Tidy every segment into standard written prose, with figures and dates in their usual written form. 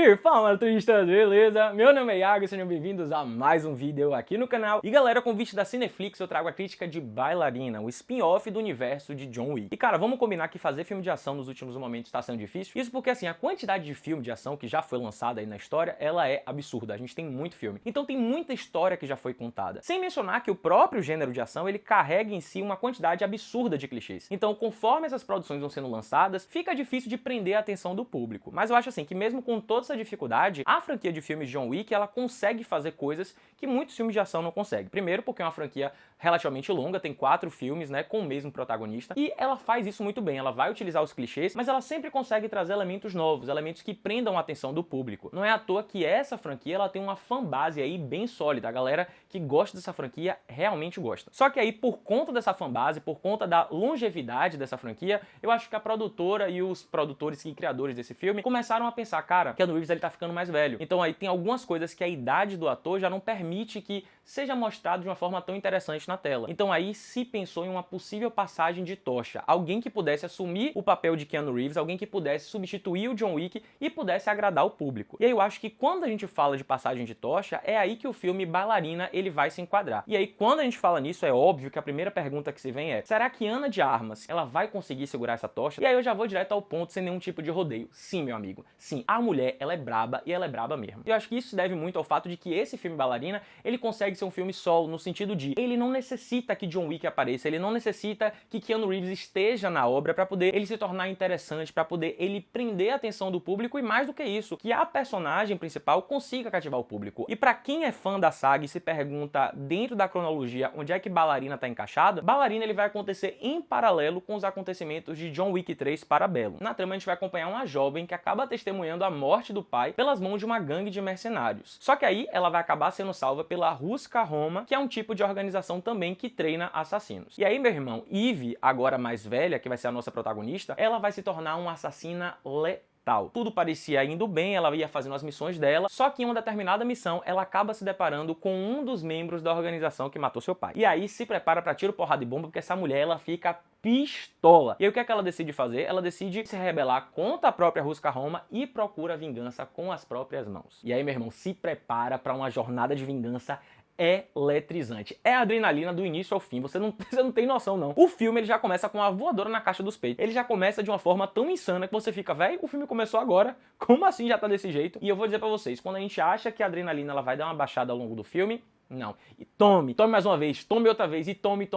E fala, turistas, beleza? Meu nome é Iago e sejam bem-vindos a mais um vídeo aqui no canal. E galera, com convite da Cineflix eu trago a crítica de Bailarina, o spin-off do universo de John Wick. E cara, vamos combinar que fazer filme de ação nos últimos momentos tá sendo difícil? Isso porque assim, a quantidade de filme de ação que já foi lançada aí na história, ela é absurda. A gente tem muito filme. Então tem muita história que já foi contada. Sem mencionar que o próprio gênero de ação, ele carrega em si uma quantidade absurda de clichês. Então, conforme essas produções vão sendo lançadas, fica difícil de prender a atenção do público. Mas eu acho assim, que mesmo com toda essa dificuldade, a franquia de filmes de John Wick, ela consegue fazer coisas que muitos filmes de ação não conseguem. Primeiro, porque é uma franquia relativamente longa, tem 4 filmes, né, com o mesmo protagonista, e ela faz isso muito bem, ela vai utilizar os clichês, mas ela sempre consegue trazer elementos novos, elementos que prendam a atenção do público. Não é à toa que essa franquia, ela tem uma fanbase aí bem sólida, a galera que gosta dessa franquia realmente gosta. Só que aí, por conta dessa fanbase, por conta da longevidade dessa franquia, eu acho que a produtora e os produtores e criadores desse filme começaram a pensar, cara, Keanu Reeves ele tá ficando mais velho. Então aí tem algumas coisas que a idade do ator já não permite que seja mostrado de uma forma tão interessante na tela. Então aí se pensou em uma possível passagem de tocha. Alguém que pudesse assumir o papel de Keanu Reeves, alguém que pudesse substituir o John Wick e pudesse agradar o público. E aí eu acho que quando a gente fala de passagem de tocha, é aí que o filme Bailarina ele vai se enquadrar. E aí quando a gente fala nisso, é óbvio que a primeira pergunta que se vem é: será que Ana de Armas, ela vai conseguir segurar essa tocha? E aí eu já vou direto ao ponto, sem nenhum tipo de rodeio. Sim, meu amigo. Sim, a mulher, ela é braba e ela é braba mesmo. E eu acho que isso se deve muito ao fato de que esse filme Bailarina, ele consegue ser um filme solo, no sentido de ele não necessita que John Wick apareça, ele não necessita que Keanu Reeves esteja na obra para poder ele se tornar interessante, para poder ele prender a atenção do público e mais do que isso, que a personagem principal consiga cativar o público. E para quem é fã da saga e se pergunta dentro da cronologia onde é que Bailarina tá encaixada, Bailarina ele vai acontecer em paralelo com os acontecimentos de John Wick 3 Parabellum. Na trama a gente vai acompanhar uma jovem que acaba testemunhando a morte do pai pelas mãos de uma gangue de mercenários. Só que aí ela vai acabar sendo salva pela Ruska Roma, que é um tipo de organização também que treina assassinos. E aí, meu irmão, Eve, agora mais velha, que vai ser a nossa protagonista, ela vai se tornar uma assassina letal. Tudo parecia indo bem, ela ia fazendo as missões dela, só que em uma determinada missão ela acaba se deparando com um dos membros da organização que matou seu pai. E aí se prepara para tiro, porrada e bomba, porque essa mulher ela fica pistola. E aí o que é que ela decide fazer? Ela decide se rebelar contra a própria Ruska Roma e procura vingança com as próprias mãos. E aí, meu irmão, se prepara para uma jornada de vingança eletrizante. É adrenalina do início ao fim, você não tem noção não. O filme ele já começa com uma voadora na caixa dos peitos. Ele já começa de uma forma tão insana que você fica, véi, o filme começou agora, como assim já tá desse jeito? E eu vou dizer pra vocês, quando a gente acha que a adrenalina ela vai dar uma baixada ao longo do filme, não. E tome mais uma vez, tome outra vez e tome.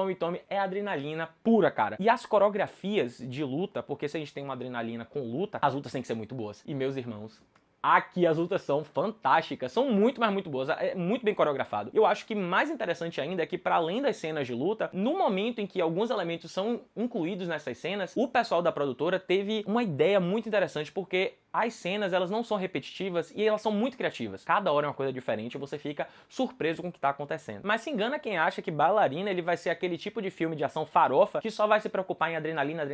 É adrenalina pura, cara. E as coreografias de luta, porque se a gente tem uma adrenalina com luta, as lutas têm que ser muito boas. E meus irmãos, aqui as lutas são fantásticas, são muito, mas muito boas, é muito bem coreografado. Eu acho que mais interessante ainda é que, para além das cenas de luta, no momento em que alguns elementos são incluídos nessas cenas, o pessoal da produtora teve uma ideia muito interessante, porque as cenas, elas não são repetitivas e elas são muito criativas. Cada hora é uma coisa diferente e você fica surpreso com o que está acontecendo. Mas se engana quem acha que Bailarina ele vai ser aquele tipo de filme de ação farofa que só vai se preocupar em adrenalina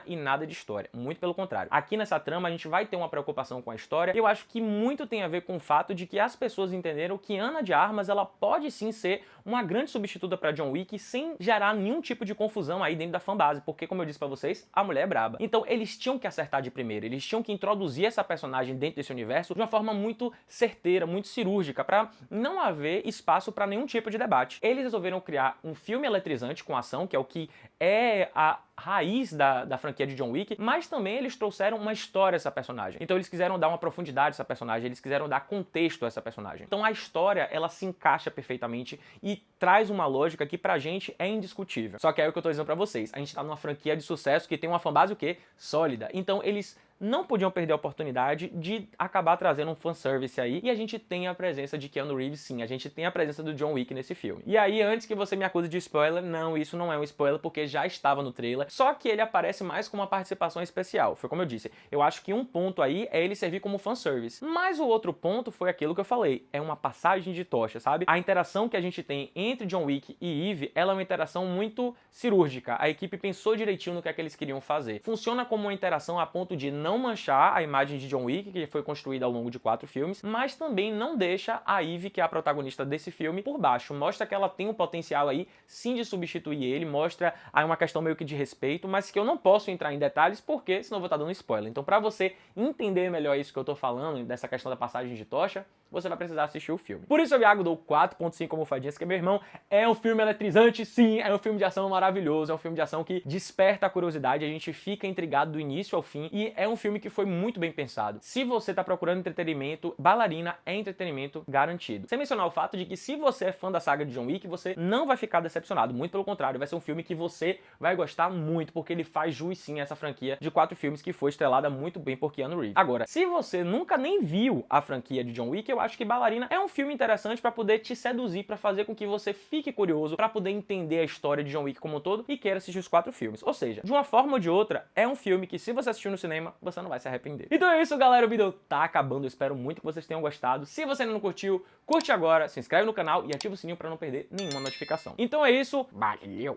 e nada de história. Muito pelo contrário. Aqui nessa trama a gente vai ter uma preocupação com a história e eu acho que muito tem a ver com o fato de que as pessoas entenderam que Ana de Armas ela pode sim ser uma grande substituta para John Wick sem gerar nenhum tipo de confusão aí dentro da fanbase, porque como eu disse para vocês, a mulher é braba. Então eles tinham que acertar de primeira, eles tinham que introduzir essa personagem dentro desse universo de uma forma muito certeira, muito cirúrgica, para não haver espaço para nenhum tipo de debate. Eles resolveram criar um filme eletrizante com ação, que é o que é a raiz da franquia de John Wick, mas também eles trouxeram uma história a essa personagem. Então eles quiseram dar uma profundidade a essa personagem, eles quiseram dar contexto a essa personagem. Então a história, ela se encaixa perfeitamente e traz uma lógica que pra gente é indiscutível. Só que é o que eu tô dizendo pra vocês, a gente tá numa franquia de sucesso que tem uma fanbase o quê? Sólida. Então eles não podiam perder a oportunidade de acabar trazendo um fanservice aí, e a gente tem a presença de Keanu Reeves, sim, a gente tem a presença do John Wick nesse filme. E aí, antes que você me acuse de spoiler, não, isso não é um spoiler, porque já estava no trailer, só que ele aparece mais com uma participação especial, foi como eu disse, eu acho que um ponto aí é ele servir como fanservice, mas o outro ponto foi aquilo que eu falei, é uma passagem de tocha, sabe? A interação que a gente tem entre John Wick e Eve, ela é uma interação muito cirúrgica, a equipe pensou direitinho no que é que eles queriam fazer, funciona como uma interação a ponto de não não manchar a imagem de John Wick, que foi construída ao longo de 4 filmes, mas também não deixa a Eve, que é a protagonista desse filme, por baixo. Mostra que ela tem um potencial aí, sim, de substituir ele, mostra aí uma questão meio que de respeito, mas que eu não posso entrar em detalhes, porque senão eu vou estar dando spoiler. Então, pra você entender melhor isso que eu tô falando, dessa questão da passagem de tocha, você vai precisar assistir o filme. Por isso eu, Iago, dou 4.5 almofadinhas, que meu irmão, é um filme eletrizante, sim, é um filme de ação maravilhoso, é um filme de ação que desperta a curiosidade, a gente fica intrigado do início ao fim, e é um filme que foi muito bem pensado. Se você tá procurando entretenimento, Bailarina é entretenimento garantido. Sem mencionar o fato de que se você é fã da saga de John Wick, você não vai ficar decepcionado, muito pelo contrário, vai ser um filme que você vai gostar muito, porque ele faz jus sim a essa franquia de 4 filmes que foi estrelada muito bem por Keanu Reeves. Agora, se você nunca nem viu a franquia de John Wick, eu acho que Bailarina é um filme interessante para poder te seduzir, para fazer com que você fique curioso, para poder entender a história de John Wick como um todo e queira assistir os 4 filmes. Ou seja, de uma forma ou de outra, é um filme que se você assistir no cinema, você não vai se arrepender. Então é isso, galera, o vídeo tá acabando, eu espero muito que vocês tenham gostado. Se você ainda não curtiu, curte agora, se inscreve no canal e ativa o sininho para não perder nenhuma notificação. Então é isso, valeu!